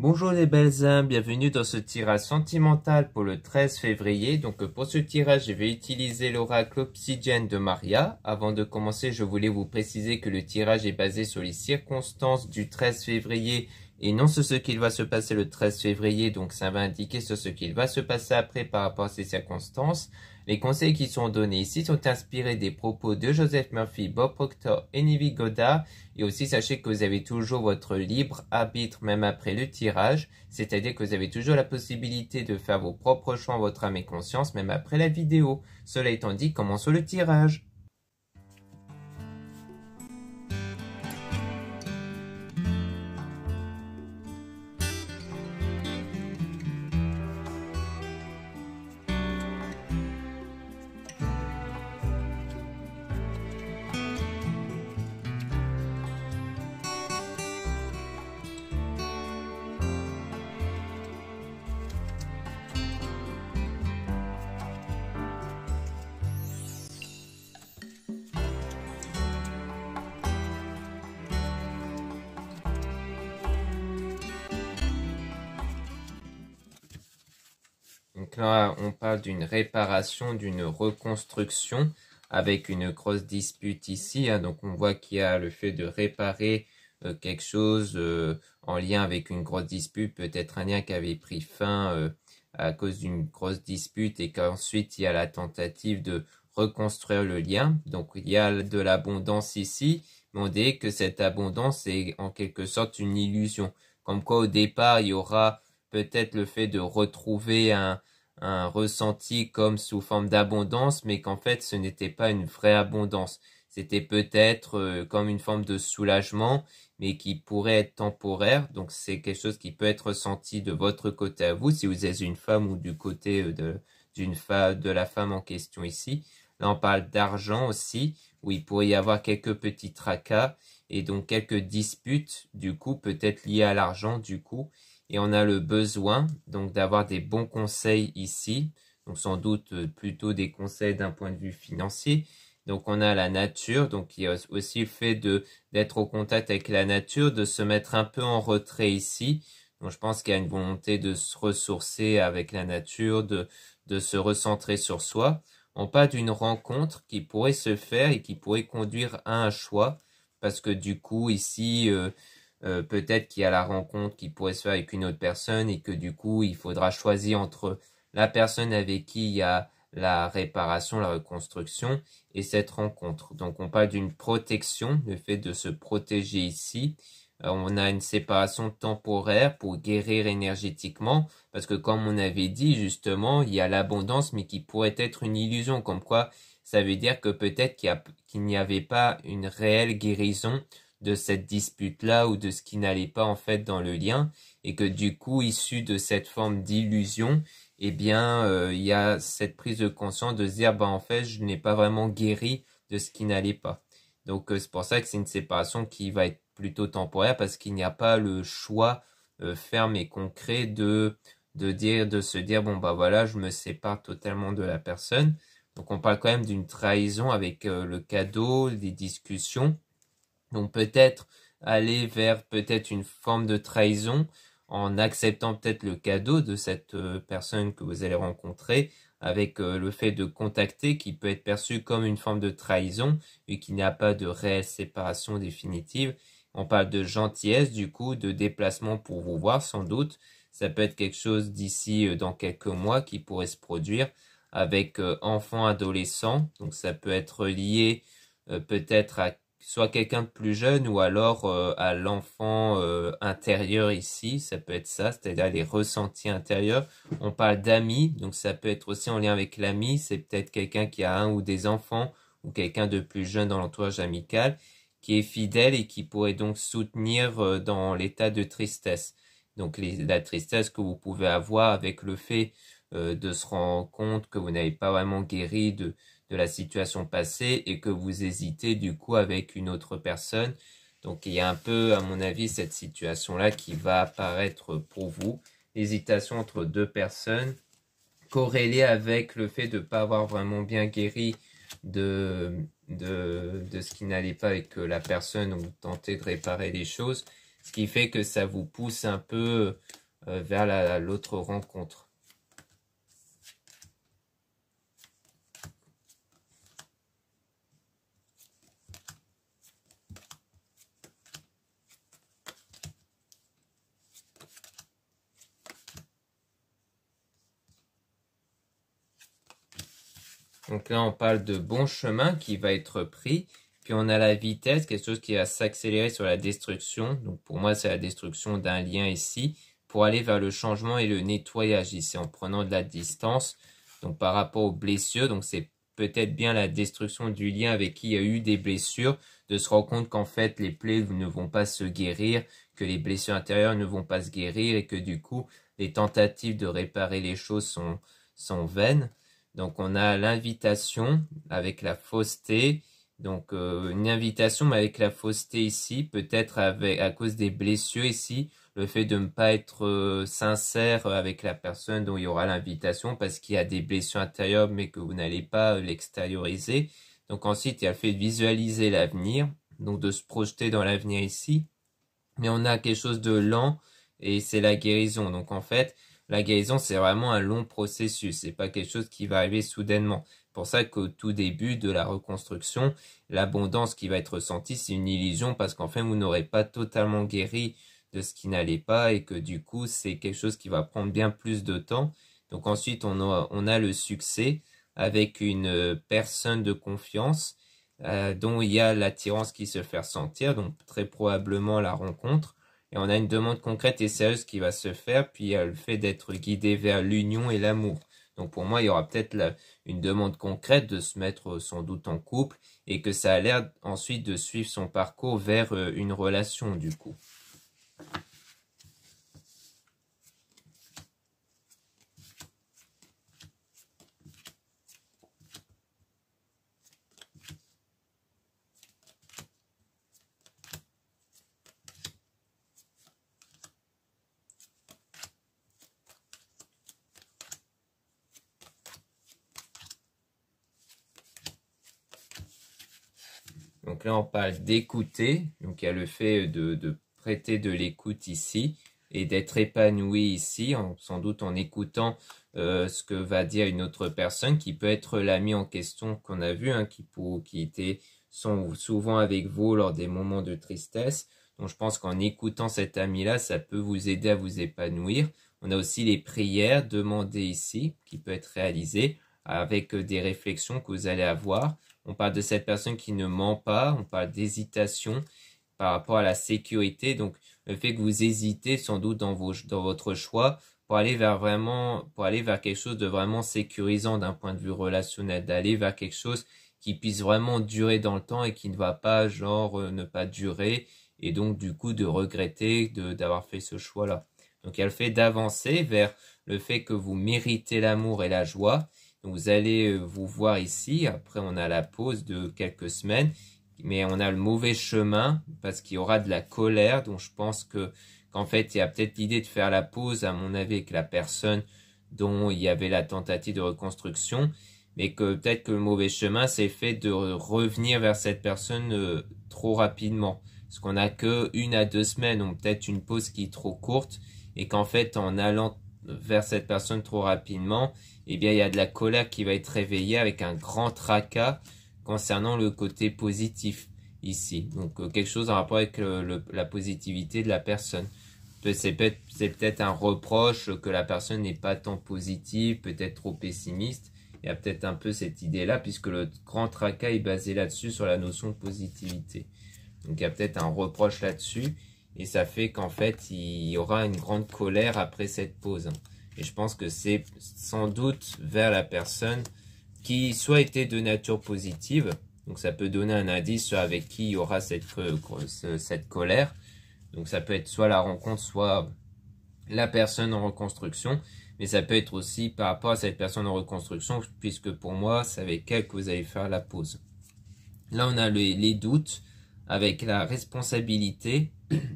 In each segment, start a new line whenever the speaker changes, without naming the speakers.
Bonjour les belles âmes, bienvenue dans ce tirage sentimental pour le 13 février. Donc pour ce tirage, je vais utiliser l'oracle Obsidienne de Maria. Avant de commencer, je voulais vous préciser que le tirage est basé sur les circonstances du 13 février et non sur ce qu'il va se passer le 13 février. Donc ça va indiquer sur ce qu'il va se passer après par rapport à ces circonstances. Les conseils qui sont donnés ici sont inspirés des propos de Joseph Murphy, Bob Proctor et Neville Goddard. Et aussi, sachez que vous avez toujours votre libre arbitre même après le tirage. C'est-à-dire que vous avez toujours la possibilité de faire vos propres choix en votre âme et conscience même après la vidéo. Cela étant dit, commençons le tirage. Donc là, on parle d'une réparation, d'une reconstruction avec une grosse dispute ici. Donc on voit qu'il y a le fait de réparer quelque chose en lien avec une grosse dispute, peut-être un lien qui avait pris fin à cause d'une grosse dispute et qu'ensuite il y a la tentative de reconstruire le lien. Donc il y a de l'abondance ici, mais on dit que cette abondance est en quelque sorte une illusion. Comme quoi au départ il y aura peut-être le fait de retrouver un ressenti comme sous forme d'abondance, mais qu'en fait ce n'était pas une vraie abondance. C'était peut-être comme une forme de soulagement, mais qui pourrait être temporaire. Donc c'est quelque chose qui peut être ressenti de votre côté à vous, si vous êtes une femme ou du côté de la femme en question ici. Là on parle d'argent aussi, où il pourrait y avoir quelques petits tracas, et donc quelques disputes, du coup peut-être liées à l'argent du coup. Et on a le besoin donc d'avoir des bons conseils ici, donc sans doute plutôt des conseils d'un point de vue financier. Donc on a la nature, donc il y a aussi le fait d'être au contact avec la nature, de se mettre un peu en retrait ici. Donc je pense qu'il y a une volonté de se ressourcer avec la nature, de se recentrer sur soi. On parle d'une rencontre qui pourrait se faire et qui pourrait conduire à un choix, parce que du coup ici peut-être qu'il y a la rencontre qui pourrait se faire avec une autre personne et que du coup il faudra choisir entre la personne avec qui il y a la réparation, la reconstruction et cette rencontre. Donc on parle d'une protection, le fait de se protéger ici. On a une séparation temporaire pour guérir énergétiquement, parce que comme on avait dit justement, il y a l'abondance mais qui pourrait être une illusion, comme quoi ça veut dire que peut-être qu'il n'y avait pas une réelle guérison de cette dispute-là ou de ce qui n'allait pas en fait dans le lien, et que du coup, issu de cette forme d'illusion, eh bien, il y a cette prise de conscience de se dire, bah en fait, je n'ai pas vraiment guéri de ce qui n'allait pas. Donc c'est pour ça que c'est une séparation qui va être plutôt temporaire, parce qu'il n'y a pas le choix ferme et concret de se dire, bon bah voilà, je me sépare totalement de la personne. Donc on parle quand même d'une trahison avec le cadeau, des discussions. Donc peut-être aller vers peut-être une forme de trahison en acceptant peut-être le cadeau de cette personne que vous allez rencontrer, avec le fait de contacter qui peut être perçu comme une forme de trahison et qu'il n'y a pas de réelle séparation définitive. On parle de gentillesse, du coup, de déplacement pour vous voir sans doute. Ça peut être quelque chose d'ici dans quelques mois qui pourrait se produire avec enfants, adolescents. Donc ça peut être lié peut-être à soit quelqu'un de plus jeune ou alors à l'enfant intérieur ici, ça peut être ça, c'est-à-dire les ressentis intérieurs. On parle d'amis, donc ça peut être aussi en lien avec l'ami, c'est peut-être quelqu'un qui a un ou des enfants ou quelqu'un de plus jeune dans l'entourage amical qui est fidèle et qui pourrait donc soutenir dans l'état de tristesse. Donc la tristesse que vous pouvez avoir avec le fait de se rendre compte que vous n'avez pas vraiment guéri de la situation passée et que vous hésitez du coup avec une autre personne. Donc il y a un peu, à mon avis, cette situation-là qui va apparaître pour vous. L'hésitation entre deux personnes, corrélée avec le fait de ne pas avoir vraiment bien guéri de ce qui n'allait pas avec la personne ou tenter de réparer les choses. ce qui fait que ça vous pousse un peu vers l'autre rencontre. Donc là, on parle de bon chemin qui va être pris. Puis on a la vitesse, quelque chose qui va s'accélérer sur la destruction. Donc pour moi, c'est la destruction d'un lien ici, pour aller vers le changement et le nettoyage ici, en prenant de la distance. Donc par rapport aux blessures, donc c'est peut-être bien la destruction du lien avec qui il y a eu des blessures, de se rendre compte qu'en fait les plaies ne vont pas se guérir, que les blessures intérieures ne vont pas se guérir et que du coup, les tentatives de réparer les choses sont vaines. Donc on a l'invitation avec la fausseté. Donc une invitation mais avec la fausseté ici, peut-être à cause des blessures ici, le fait de ne pas être sincère avec la personne dont il y aura l'invitation parce qu'il y a des blessures intérieures mais que vous n'allez pas l'extérioriser. Donc ensuite il y a le fait de visualiser l'avenir, donc de se projeter dans l'avenir ici. Mais on a quelque chose de lent et c'est la guérison. Donc en fait, la guérison, c'est vraiment un long processus. C'est pas quelque chose qui va arriver soudainement. C'est pour ça qu'au tout début de la reconstruction, l'abondance qui va être ressentie, c'est une illusion parce qu'en fait, vous n'aurez pas totalement guéri de ce qui n'allait pas et que du coup, c'est quelque chose qui va prendre bien plus de temps. Donc ensuite, on a le succès avec une personne de confiance dont il y a l'attirance qui se fait ressentir, donc très probablement la rencontre. Et on a une demande concrète et sérieuse qui va se faire, puis il y a le fait d'être guidé vers l'union et l'amour. Donc pour moi, il y aura peut-être une demande concrète de se mettre sans doute en couple et que ça a l'air ensuite de suivre son parcours vers une relation du coup. Donc là, on parle d'écouter. Donc il y a le fait de prêter de l'écoute ici et d'être épanoui ici, sans doute en écoutant ce que va dire une autre personne qui peut être l'ami en question qu'on a vu, hein, qui était souvent avec vous lors des moments de tristesse. Donc je pense qu'en écoutant cet ami-là, ça peut vous aider à vous épanouir. On a aussi les prières demandées ici, qui peut être réalisées avec des réflexions que vous allez avoir. On parle de cette personne qui ne ment pas, on parle d'hésitation par rapport à la sécurité. Donc, le fait que vous hésitez sans doute dans votre choix pour aller vers quelque chose de vraiment sécurisant d'un point de vue relationnel, d'aller vers quelque chose qui puisse vraiment durer dans le temps et qui ne va pas, ne pas durer et donc, du coup, de regretter d'avoir fait ce choix-là. Donc, il y a le fait d'avancer vers le fait que vous méritez l'amour et la joie. Donc vous allez vous voir ici, après on a la pause de quelques semaines, mais on a le mauvais chemin parce qu'il y aura de la colère, donc je pense qu'en fait il y a peut-être l'idée de faire la pause à mon avis avec la personne dont il y avait la tentative de reconstruction, mais que peut-être que le mauvais chemin c'est le fait de revenir vers cette personne trop rapidement, parce qu'on n'a que 1 à 2 semaines, donc peut-être une pause qui est trop courte, et qu'en fait en allant vers cette personne trop rapidement, eh bien, il y a de la colère qui va être réveillée avec un grand tracas concernant le côté positif ici. Donc, quelque chose en rapport avec la positivité de la personne. C'est peut-être un reproche que la personne n'est pas tant positive, peut-être trop pessimiste. Il y a peut-être un peu cette idée-là, puisque le grand tracas est basé là-dessus, sur la notion de positivité. Donc, il y a peut-être un reproche là-dessus, et ça fait qu'en fait, il y aura une grande colère après cette pause. Et je pense que c'est sans doute vers la personne qui soit était de nature positive. Donc ça peut donner un indice avec qui il y aura cette colère. Donc ça peut être soit la rencontre, soit la personne en reconstruction. Mais ça peut être aussi par rapport à cette personne en reconstruction, puisque pour moi, c'est avec elle que vous allez faire la pause. Là, on a les doutes avec la responsabilité.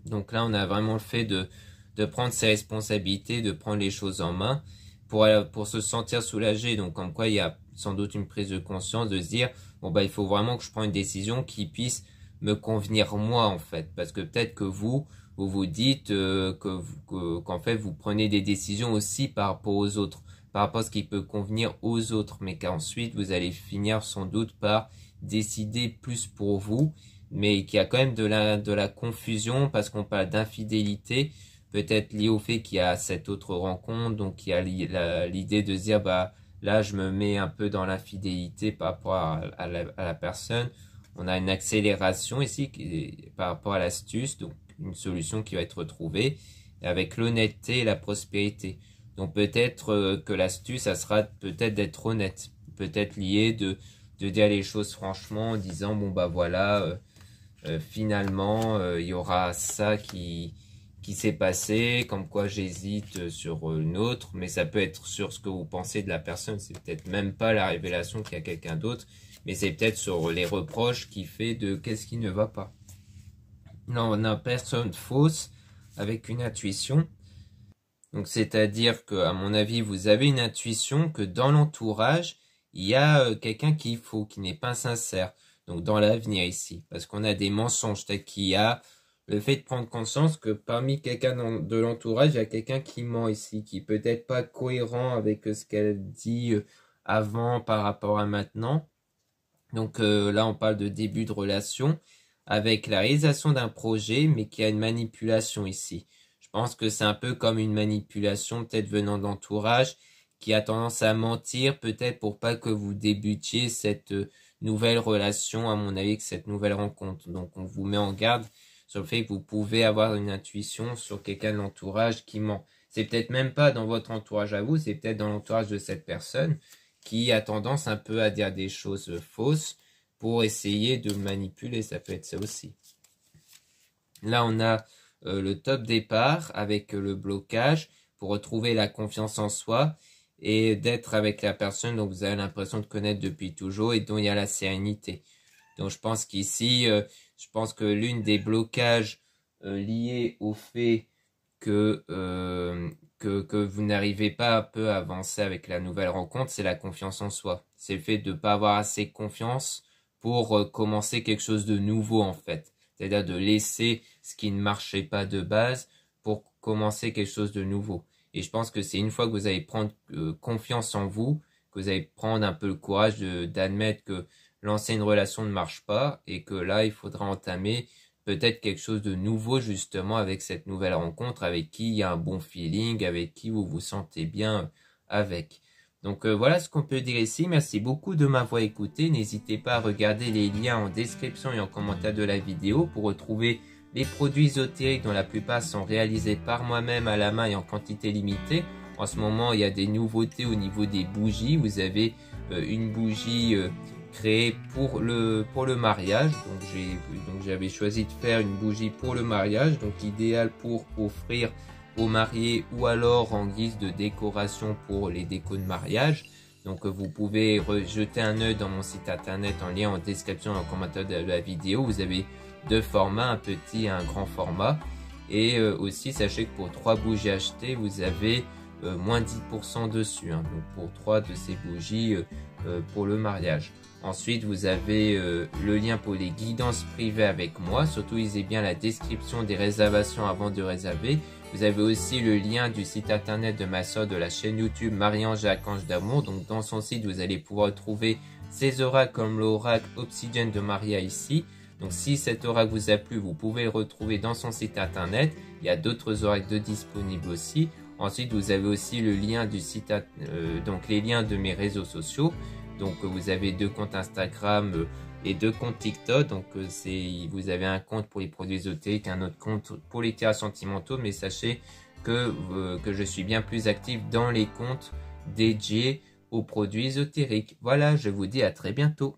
Donc là, on a vraiment le fait de prendre ses responsabilités, de prendre les choses en main pour se sentir soulagé. Donc comme quoi il y a sans doute une prise de conscience de se dire bon bah il faut vraiment que je prenne une décision qui puisse me convenir moi en fait, parce que peut-être que vous vous vous dites qu'en fait vous prenez des décisions aussi par rapport aux autres, par rapport à ce qui peut convenir aux autres, mais qu'ensuite vous allez finir sans doute par décider plus pour vous, mais qu'il y a quand même de la confusion parce qu'on parle d'infidélité, peut-être lié au fait qu'il y a cette autre rencontre, donc il y a l'idée de se dire bah là je me mets un peu dans l'infidélité par rapport à la personne. On a une accélération ici par rapport à l'astuce, donc une solution qui va être trouvée avec l'honnêteté et la prospérité. Donc peut-être que l'astuce, ça sera peut-être d'être honnête, peut-être lié de dire les choses franchement en disant bon bah voilà, finalement il y aura ça qui s'est passé, comme quoi j'hésite sur une autre, mais ça peut être sur ce que vous pensez de la personne, c'est peut-être même pas la révélation qu'il y a quelqu'un d'autre, mais c'est peut-être sur les reproches qui fait de qu'est-ce qui ne va pas. Non, on a personne fausse avec une intuition. Donc c'est-à-dire que, à mon avis, vous avez une intuition que dans l'entourage, il y a quelqu'un qui n'est pas sincère. Donc dans l'avenir ici, parce qu'on a des mensonges, peut-être qu'il y a le fait de prendre conscience que parmi quelqu'un de l'entourage, il y a quelqu'un qui ment ici, qui peut-être pas cohérent avec ce qu'elle dit avant par rapport à maintenant. Donc là, on parle de début de relation avec la réalisation d'un projet, mais qui a une manipulation ici. Je pense que c'est un peu comme une manipulation peut-être venant de l'entourage qui a tendance à mentir peut-être pour pas que vous débutiez cette nouvelle relation, à mon avis, que cette nouvelle rencontre. Donc on vous met en garde sur le fait que vous pouvez avoir une intuition sur quelqu'un de l'entourage qui ment. C'est peut-être même pas dans votre entourage à vous, c'est peut-être dans l'entourage de cette personne qui a tendance un peu à dire des choses fausses pour essayer de manipuler, ça peut être ça aussi. Là, on a le top départ avec le blocage pour retrouver la confiance en soi et d'être avec la personne dont vous avez l'impression de connaître depuis toujours et dont il y a la sérénité. Donc, je pense qu'ici, je pense que l'une des blocages liés au fait que vous n'arrivez pas un peu à avancer avec la nouvelle rencontre, c'est la confiance en soi. C'est le fait de ne pas avoir assez confiance pour commencer quelque chose de nouveau en fait. C'est-à-dire de laisser ce qui ne marchait pas de base pour commencer quelque chose de nouveau. Et je pense que c'est une fois que vous allez prendre confiance en vous, que vous allez prendre un peu le courage d'admettre que l'ancienne relation ne marche pas et que là, il faudra entamer peut-être quelque chose de nouveau justement avec cette nouvelle rencontre, avec qui il y a un bon feeling, avec qui vous vous sentez bien avec. Donc voilà ce qu'on peut dire ici. Merci beaucoup de m'avoir écouté. N'hésitez pas à regarder les liens en description et en commentaire de la vidéo pour retrouver les produits ésotériques dont la plupart sont réalisés par moi-même à la main et en quantité limitée. En ce moment, il y a des nouveautés au niveau des bougies. Vous avez une bougie créée pour le mariage. Donc j'avais choisi de faire une bougie pour le mariage, donc idéal pour offrir aux mariés ou alors en guise de décoration pour les décos de mariage. Donc vous pouvez jeter un œil dans mon site internet en lien en description et en commentaire de la vidéo. Vous avez deux formats, un petit et un grand format. Et aussi sachez que pour 3 bougies achetées, vous avez moins 10% dessus. Donc pour 3 de ces bougies pour le mariage. Ensuite, vous avez le lien pour les guidances privées avec moi. Surtout, lisez bien la description des réservations avant de réserver. Vous avez aussi le lien du site internet de ma soeur de la chaîne YouTube Marie-Ange et Archange d'amour. Donc dans son site, vous allez pouvoir trouver ces oracles comme l'oracle Obsidienne de Maria ici. Donc si cet oracle vous a plu, vous pouvez le retrouver dans son site internet. Il y a d'autres oracles disponibles aussi. Ensuite, vous avez aussi le lien du site, donc les liens de mes réseaux sociaux. Donc vous avez 2 comptes Instagram et 2 comptes TikTok. Donc vous avez un compte pour les produits ésotériques, un autre compte pour les tirages sentimentaux. Mais sachez que je suis bien plus actif dans les comptes dédiés aux produits ésotériques. Voilà, je vous dis à très bientôt.